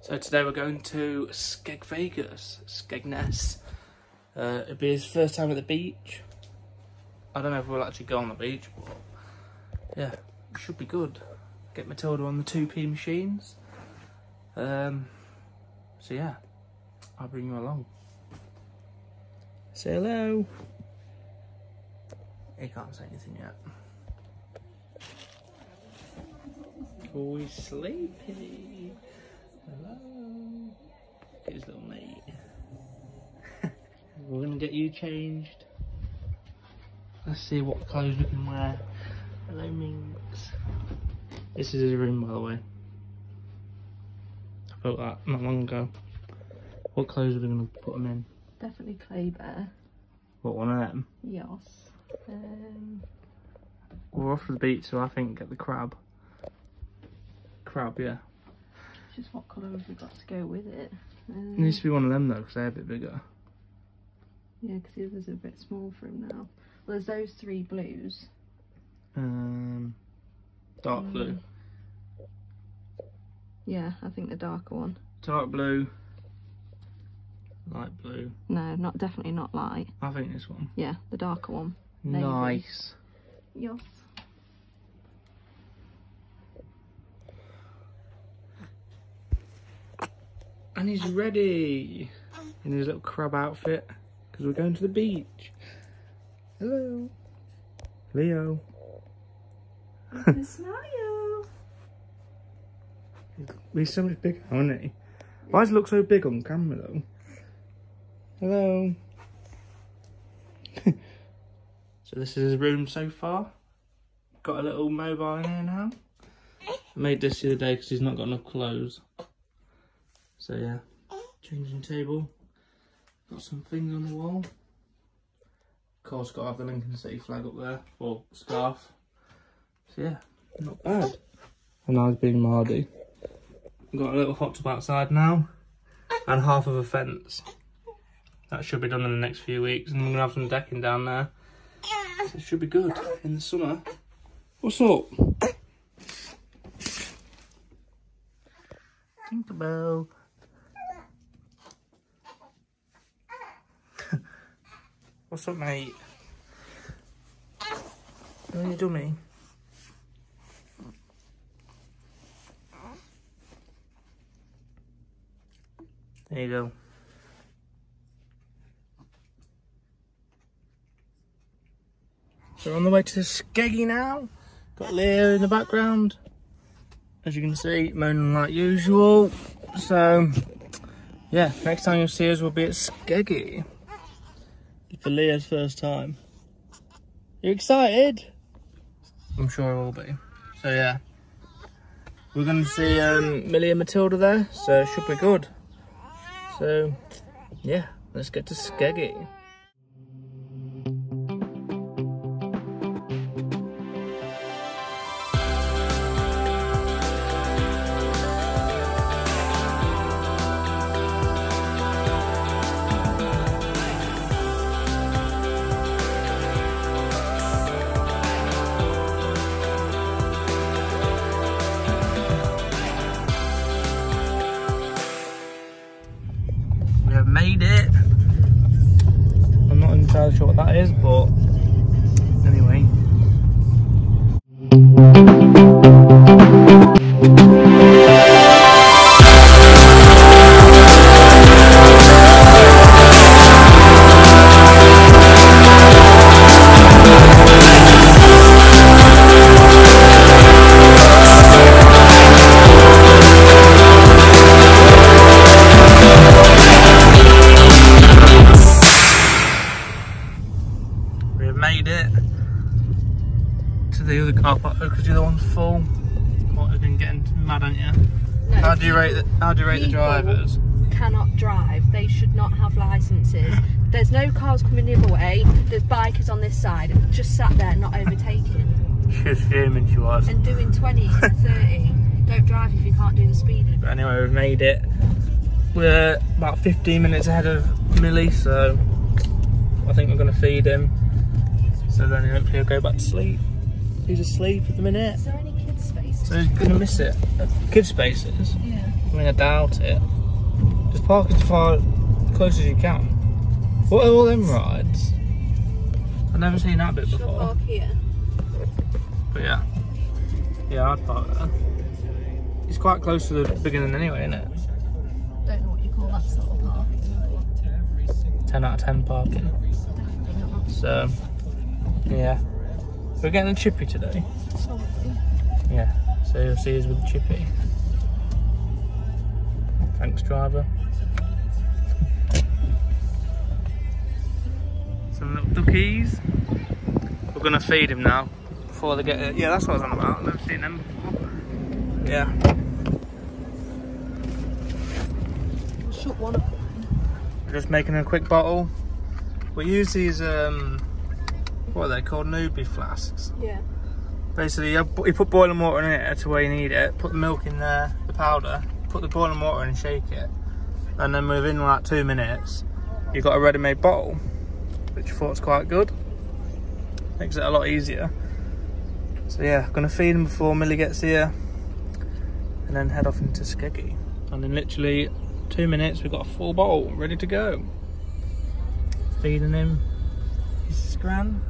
So today we're going to Skegness. It'll be his first time at the beach. I don't know if we'll actually go on the beach, but yeah, it should be good. Get Matilda on the 2p machines. So yeah, I'll bring you along. Say hello. He can't say anything yet. Oh, he's sleepy. Hello. Get his little mate. We're gonna get you changed. Let's see what clothes we can wear. Hello, Minx. This is his room, by the way. I built that not long ago. What clothes are we gonna put him in? Definitely Clay Bear. What, one of them? Yes. We're off to the beach, so I think get the crab. Crab, yeah. Just what colour have we got to go with it? It needs to be one of them though, because they're a bit bigger. Yeah, because the others are a bit small for him now. Well, there's those 3 blues. Dark blue. Yeah, I think the darker one. Dark blue. Light blue. No, definitely not light. I think this one. Yeah, the darker one. Navy. Nice. Yes. And he's ready in his little crab outfit because we're going to the beach. Hello, Leo. Smile. He's so much bigger, isn't he? Why does he look so big on camera though? Hello. So this is his room so far. Got a little mobile in here now. I made this the other day because he's not got enough clothes. So yeah, changing table. Got some things on the wall. Of course, got to have the Lincoln City flag up there, or scarf. So yeah, not bad. And I was being Mardy. Got a little hot tub outside now, and half of a fence. That should be done in the next few weeks, and I'm gonna have some decking down there. So it should be good in the summer. What's up? Tinkerbell. What's up, mate? You want your dummy? There you go. So we're on the way to Skeggy now. Got Leo in the background. As you can see, moaning like usual. So, yeah, next time you'll see us will be at Skeggy. For Leo's first time. You excited? I'm sure I will be. So yeah, we're going to see Millie and Matilda there, so it should be good. So yeah, let's get to Skeggy. Made it. I'm not entirely sure what that is, but anyway. Made it to the other car park because the other one's full. What, you've been getting mad, haven't you? No, how do you rate the drivers? Cannot drive. They should not have licenses. There's no cars coming the other way. There's bikers on this side. Just sat there, not overtaking. She was fuming, she was. And doing 20 and 30. Don't drive if you can't do the speed limit. But anyway, we've made it. We're about 15 minutes ahead of Millie, so I think we're going to feed him. So then hopefully he'll go back to sleep. He's asleep at the minute. Is there any kids spaces? So he's going to miss it. Kids spaces? Yeah. I mean, I doubt it. Just park as far close as you can. What are all them rides? I've never seen that bit before. Park here. But yeah. Yeah, I'd park there. It's quite close to the beginning anyway, isn't it? Don't know what you call that sort of park. 10 out of 10 parking. So, yeah. We're getting a chippy today. Yeah, so you'll see us with the chippy. Thanks, driver. Some little duckies. We're gonna feed him now before they get. Yeah, that's what I was on about. I've never seen them before. Yeah. We'll shoot one of them. We're just making a quick bottle. We use these what are they called? Newbie flasks. Yeah. Basically, you put boiling water in it to where you need it. Put the milk in there, the powder. Put the boiling water in and shake it. And then within like 2 minutes, you've got a ready-made bottle, which I thought was quite good. Makes it a lot easier. So yeah, gonna feed him before Millie gets here, and then head off into Skeggy. And in literally 2 minutes, we've got a full bottle ready to go. Feeding him. He's scran.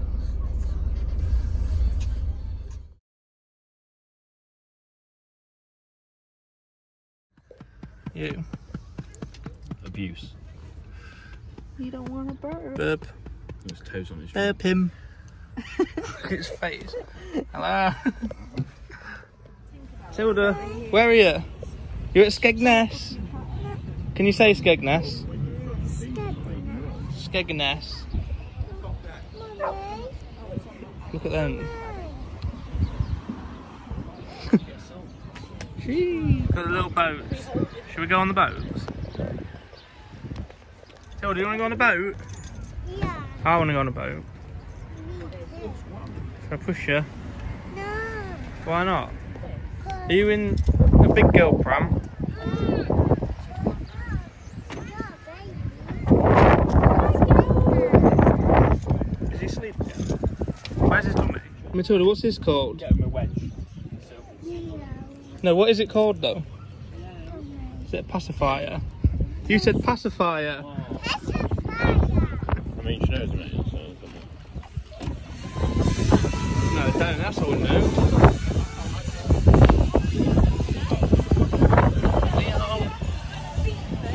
You. Abuse. You don't want to burp. Burp. His toes on his Burp him. Look at his face. Hello. Tilda, where are you? You're at Skegness. Can you say Skegness? Skegness. Look at them. Got the little boats. Should we go on the boats? Tilda, do you want to go on a boat? Yeah. I want to go on a boat. Should I push you? No. Why not? Are you in a big girl pram? Is he sleeping? Where's his tummy? Matilda, what's this called? Get him a wedge. No, what is it called though? Is it a pacifier? You said pacifier. I mean, she knows, mate. So, No, they don't. That's all we know.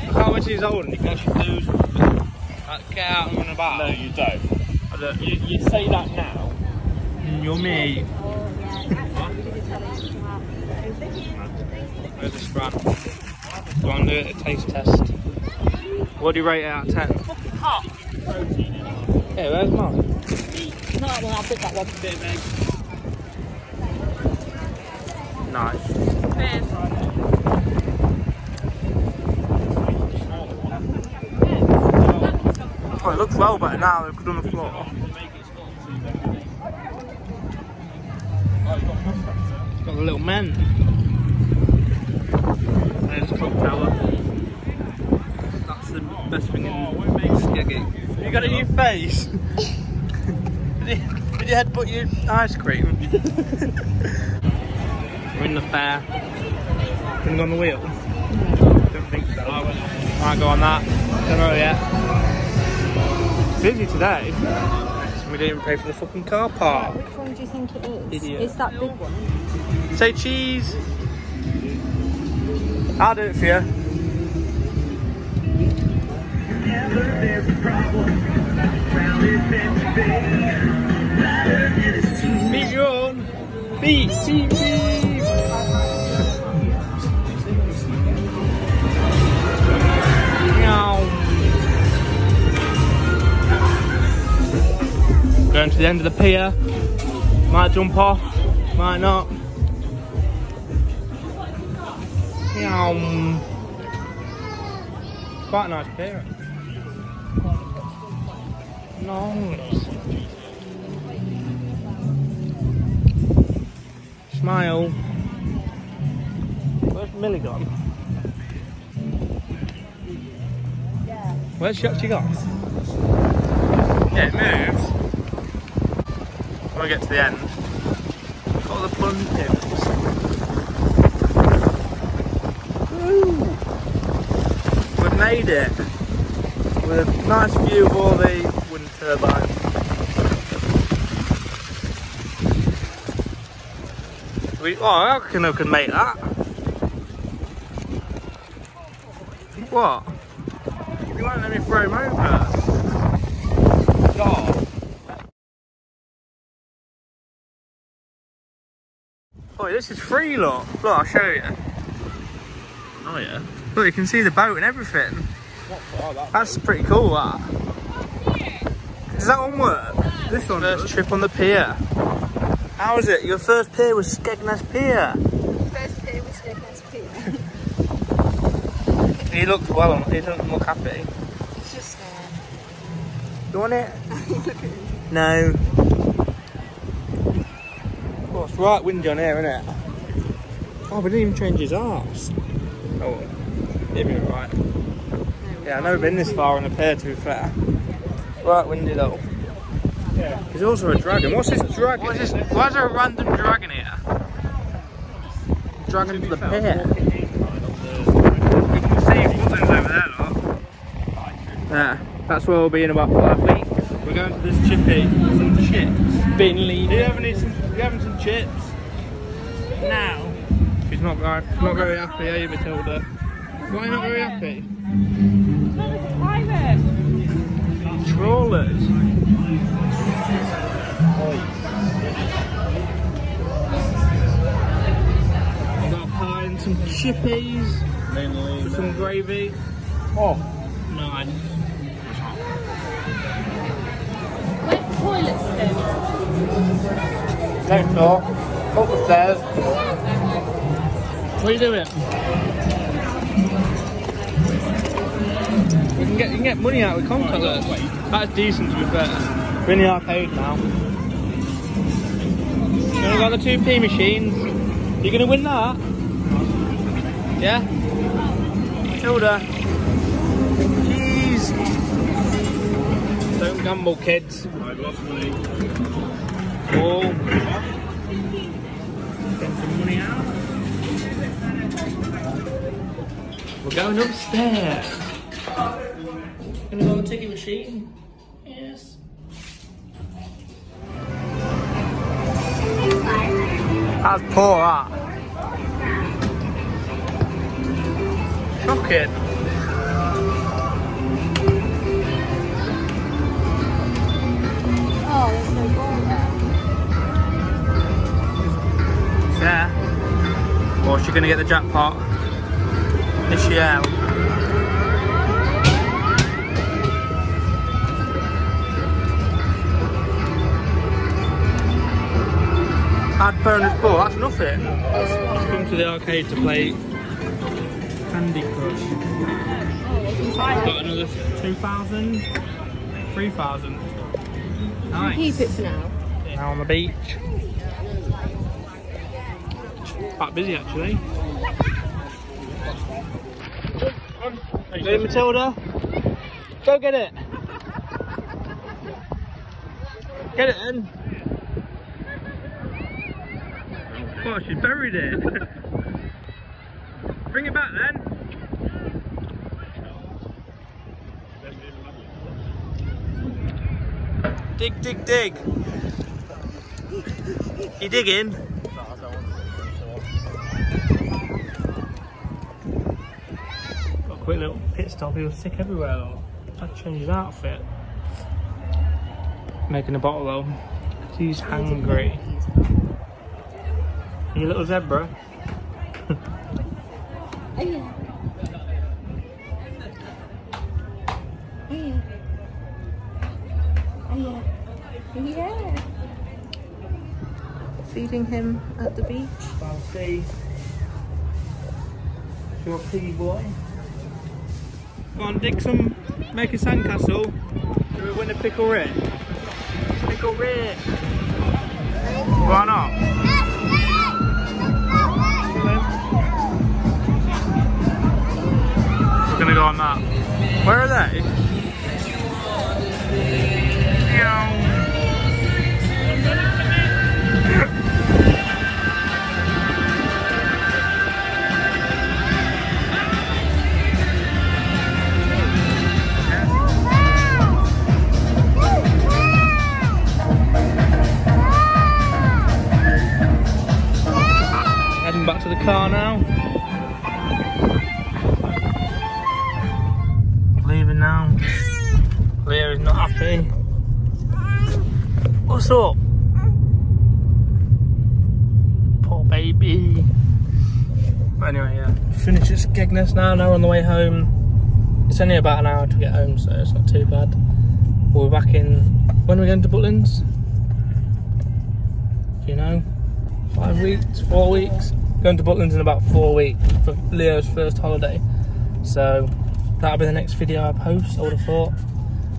Look how much he's holding. You can actually do something. Like, get out and run about. no, you don't. I don't. You say that now. You're me. Where's the scran? Go on, do a taste test. What do you rate it out of 10? Hot. Protein in it. Hey, where's mine? No, well, I'll pick that one. Bit of egg. Nice. Oh, it looks well better now. They've put it on the floor. It's got the little men. There's the clock tower. That's the best thing in Skeggy. You got a new face? Did you headbutt your ice cream? We're in the fair. Gonna go on the wheel? Don't think so. Might go on that. Don't know yet. Busy today. We didn't even pay for the fucking car park. Which one do you think it is? Idiot. It's that big one. Say cheese. I'll do it for you. Beat your own. Beat. Going to the end of the pier. Might jump off, might not. Quite a nice pier. Nice. Smile. Where's Millie gone? Where's she actually gone? Yeah, it moves. When we get to the end, got all the fun pins. Woo! made it with a nice view of all the wind turbines. I reckon I can make that. What? You won't let me throw him over. God. Oh, this is free, look. Look, I'll show you. Oh yeah. Look, you can see the boat and everything. That's pretty cool, that. Does that one work? This one First trip on the pier. How was it? Your first pier was Skegness Pier. First pier was Skegness Pier. He looks well, he doesn't look happy. He's just scared. You want it? No. Oh, it's right windy on here, isn't it? Oh, we didn't even change his arse. Oh, he'll be alright. Yeah, I've never been this far on a pier, to be fair. Right windy though. Yeah. There's also a dragon. What's this dragon? Why is there a random dragon here? Dragon to the pier. You can see footlands over there, look. Yeah, that's where we'll be in about 5 weeks. We're going to this chippy for some chips. Binley. Do you having some chips? Now. She's not very happy, are you, Matilda? Why are you not very happy? Trawlers. I've got a pie and some chippies. Mainly. Some gravy. Oh. Nice. Where's the toilets then? Next door. Up the stairs. What are you doing? You can get money out with contactless. That's decent, to be fair. We're in the arcade now. You got the 2p machines. You're gonna win that? Yeah? Matilda. Jeez. Don't gamble, kids. I've lost money. Oh. Get some money out. We're going upstairs. Gonna go on the ticket machine. Yes. That's poor, that. Shocking. Oh, there's no ball there. Yeah. Or is she gonna get the jackpot? Is she out? Add bonus ball, that's nothing. Let's come to the arcade to play Candy Crush. Got another 2,000, 3,000. Nice. Keep it for now. Now on the beach. Quite busy actually. Hey Matilda, go get it. Get it then. Oh, she buried it. Bring it back then. Dig, dig, dig. You digging? Got a quick little pit stop. He was sick everywhere though. Had to change his outfit. Making a bottle though. He's hungry. You little zebra. Oh yeah. Oh yeah. Oh yeah. Yeah. Feeding him at the beach. Fancy. Your piggy boy. Go on, dig some, make a sandcastle. Do we win a pickle Rick? Pickle Rick. Why not? We're gonna go on that. Where are they? Meow. what's up? Poor baby. But anyway, yeah. Finished at Skegness now we're on the way home. It's only about an hour to get home, so it's not too bad. We're back in... When are we going to Butlins? Do you know? 5 weeks? 4 weeks? Going to Butlins in about 4 weeks for Leo's first holiday. So that'll be the next video I post, I would have thought.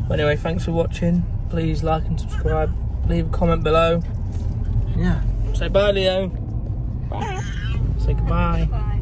But anyway, thanks for watching. Please like and subscribe. Leave a comment below. Yeah. Say bye, Leo. Bye. Say goodbye. Bye.